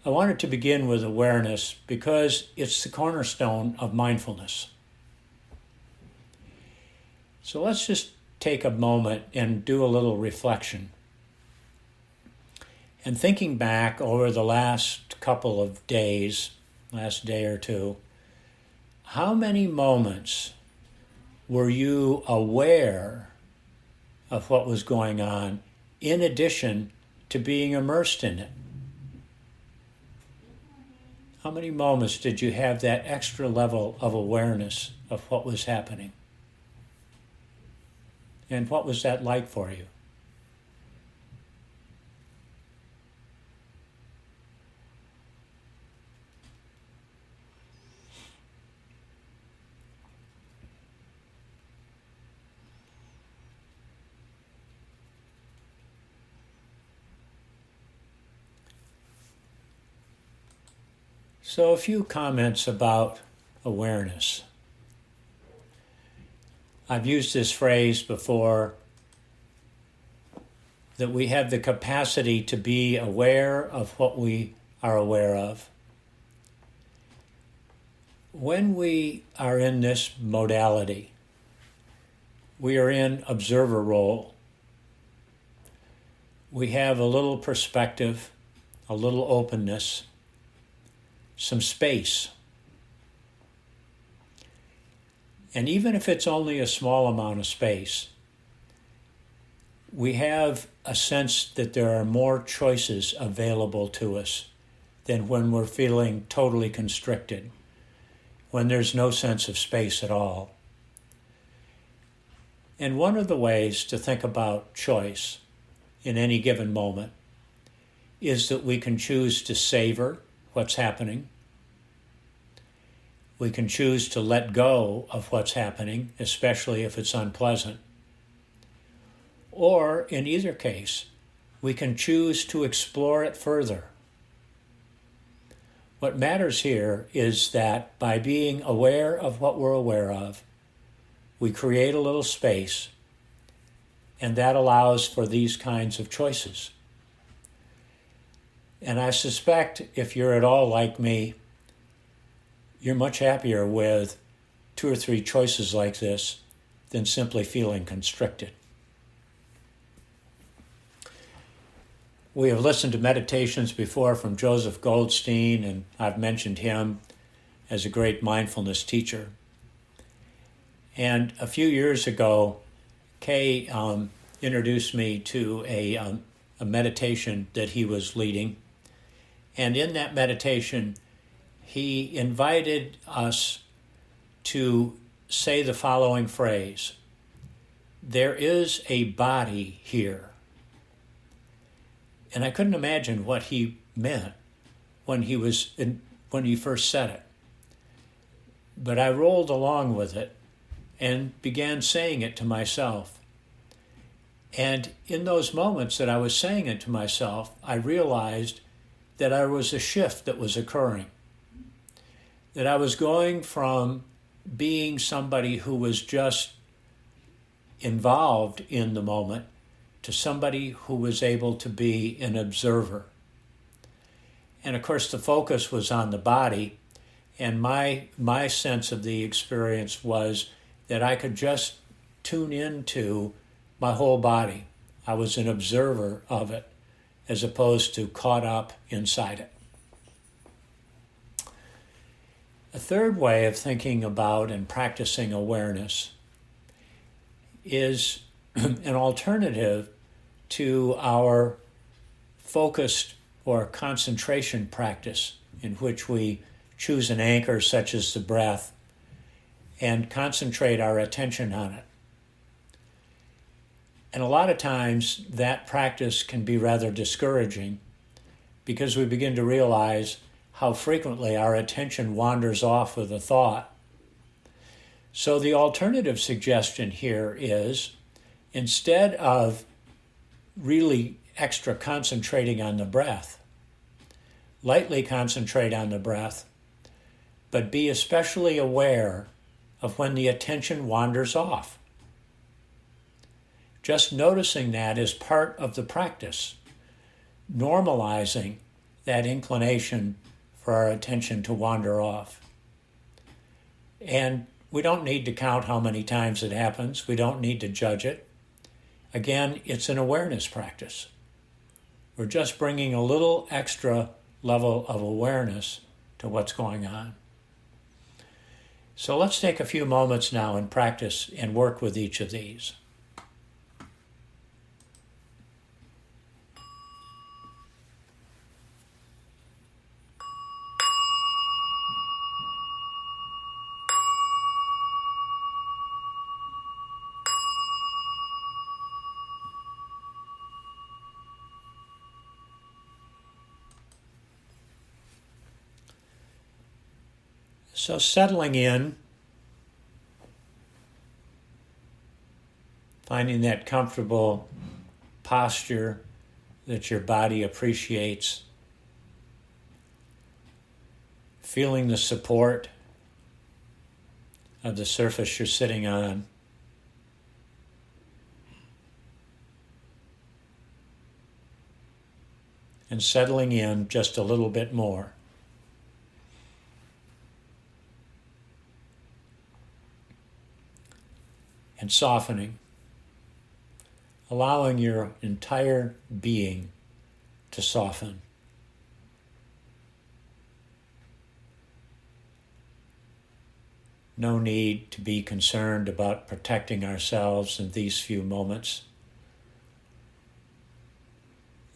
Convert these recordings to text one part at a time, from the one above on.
I wanted to begin with awareness because it's the cornerstone of mindfulness. So let's just take a moment and do a little reflection. And thinking back over the last couple of days, last day or two, how many moments were you aware of what was going on in addition to being immersed in it? How many moments did you have that extra level of awareness of what was happening? And what was that like for you? So a few comments about awareness. I've used this phrase before, that we have the capacity to be aware of what we are aware of. When we are in this modality, we are in observer role. We have a little perspective, a little openness, some space. And even if it's only a small amount of space, we have a sense that there are more choices available to us than when we're feeling totally constricted, when there's no sense of space at all. And one of the ways to think about choice in any given moment is that we can choose to savor what's happening. We can choose to let go of what's happening, especially if it's unpleasant. Or, in either case, we can choose to explore it further. What matters here is that by being aware of what we're aware of, we create a little space, and that allows for these kinds of choices. And I suspect if you're at all like me, you're much happier with 2 or 3 choices like this than simply feeling constricted. We have listened to meditations before from Joseph Goldstein, and I've mentioned him as a great mindfulness teacher. And a few years ago, Kay introduced me to a meditation that he was leading. And in that meditation, he invited us to say the following phrase: there is a body here. And I couldn't imagine what he meant when he first said it. But I rolled along with it and began saying it to myself. And in those moments that I was saying it to myself, I realized that there was a shift that was occurring. That I was going from being somebody who was just involved in the moment to somebody who was able to be an observer. And of course the focus was on the body, and my sense of the experience was that I could just tune into my whole body. I was an observer of it as opposed to caught up inside it. A third way of thinking about and practicing awareness is an alternative to our focused or concentration practice, in which we choose an anchor such as the breath and concentrate our attention on it. And a lot of times that practice can be rather discouraging because we begin to realize how frequently our attention wanders off with a thought. So the alternative suggestion here is, instead of really extra concentrating on the breath, lightly concentrate on the breath, but be especially aware of when the attention wanders off. Just noticing that is part of the practice, normalizing that inclination for our attention to wander off. And we don't need to count how many times it happens. We don't need to judge it. Again, it's an awareness practice. We're just bringing a little extra level of awareness to what's going on. So let's take a few moments now and practice and work with each of these. So settling in, finding that comfortable posture that your body appreciates, feeling the support of the surface you're sitting on, and settling in just a little bit more. And softening, allowing your entire being to soften. No need to be concerned about protecting ourselves in these few moments.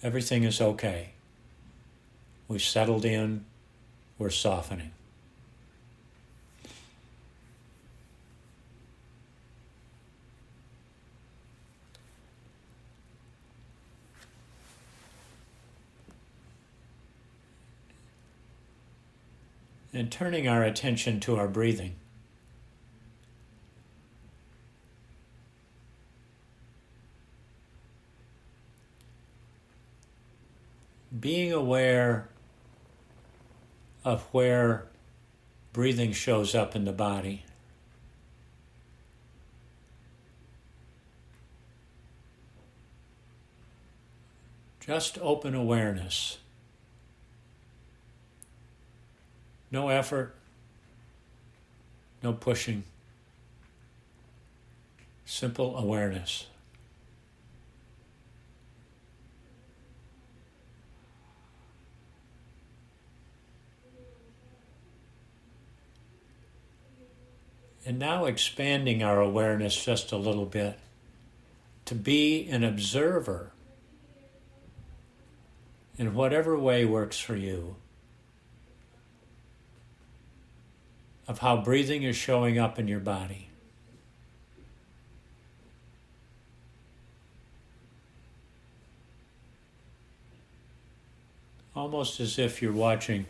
Everything is okay. We've settled in, we're softening. And turning our attention to our breathing. Being aware of where breathing shows up in the body. Just open awareness. No effort, no pushing, simple awareness. And now expanding our awareness just a little bit to be an observer in whatever way works for you, of how breathing is showing up in your body. Almost as if you're watching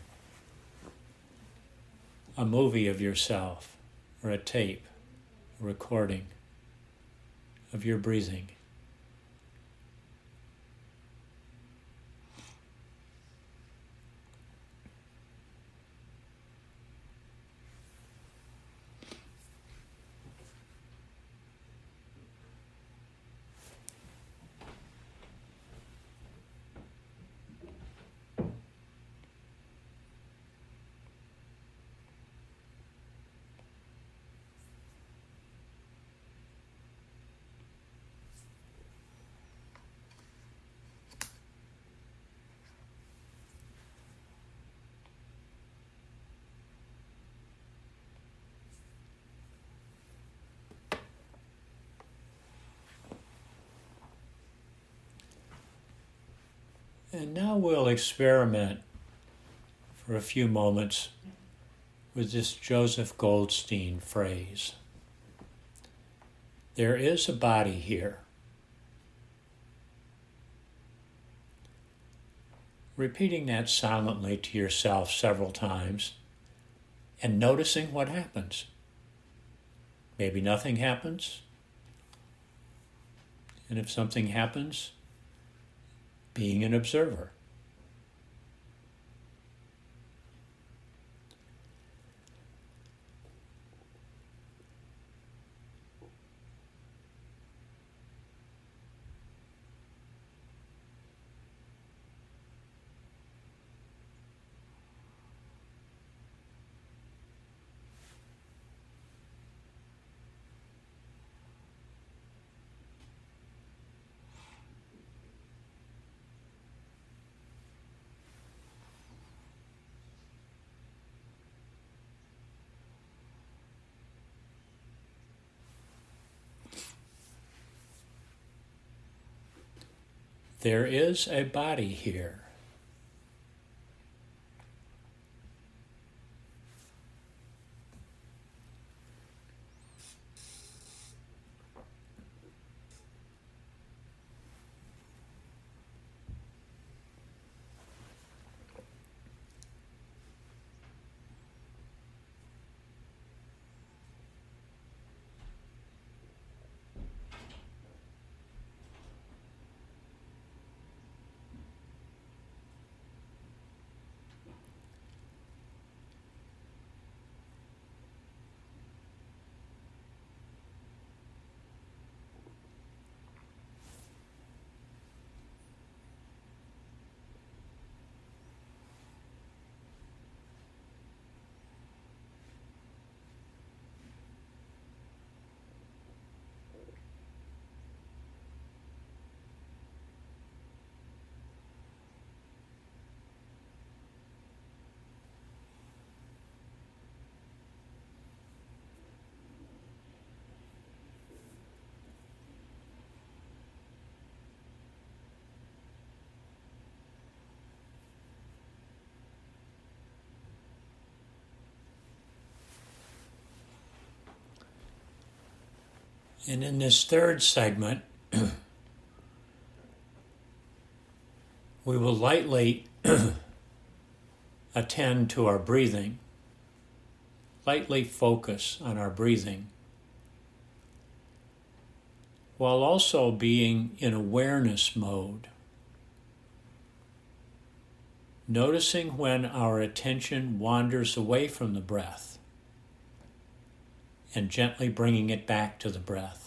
a movie of yourself or a tape, a recording of your breathing. And now we'll experiment for a few moments with this Joseph Goldstein phrase. There is a body here. Repeating that silently to yourself several times and noticing what happens. Maybe nothing happens. And if something happens, being an observer. There is a body here. And in this third segment, we will lightly attend to our breathing, lightly focus on our breathing, while also being in awareness mode, noticing when our attention wanders away from the breath and gently bringing it back to the breath.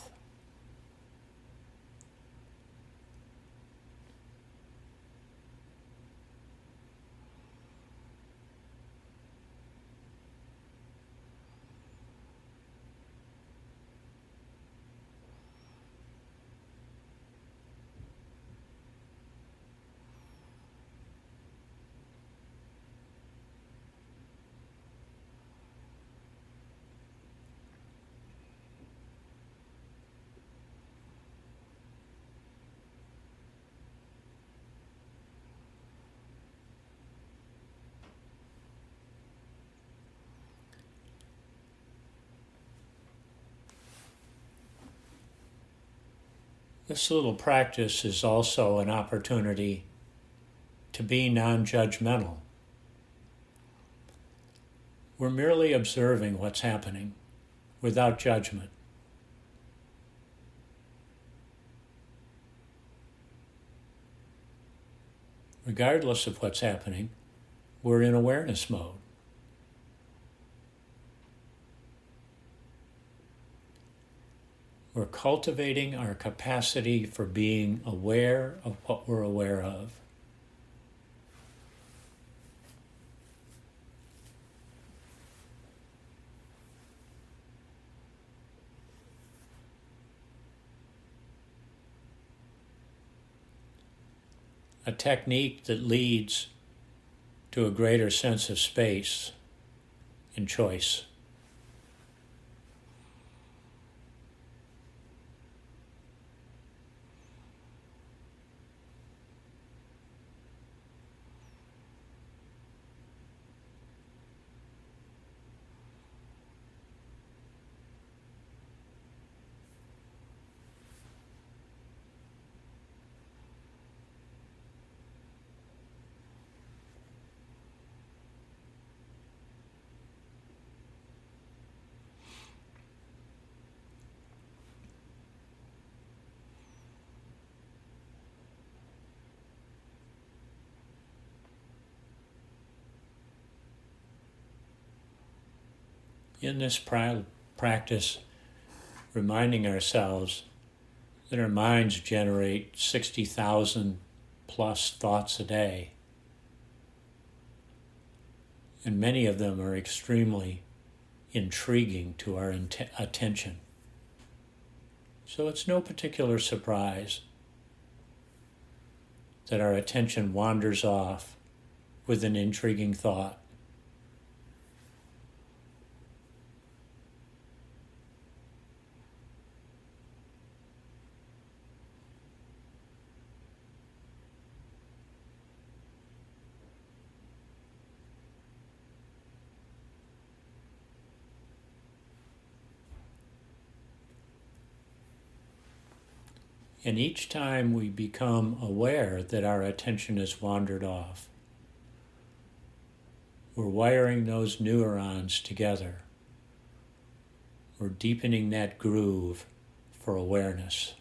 This little practice is also an opportunity to be non-judgmental. We're merely observing what's happening without judgment. Regardless of what's happening, we're in awareness mode. We're cultivating our capacity for being aware of what we're aware of. A technique that leads to a greater sense of space and choice. In this practice, reminding ourselves that our minds generate 60,000 plus thoughts a day, and many of them are extremely intriguing to our attention. So it's no particular surprise that our attention wanders off with an intriguing thought. And each time we become aware that our attention has wandered off, we're wiring those neurons together. We're deepening that groove for awareness.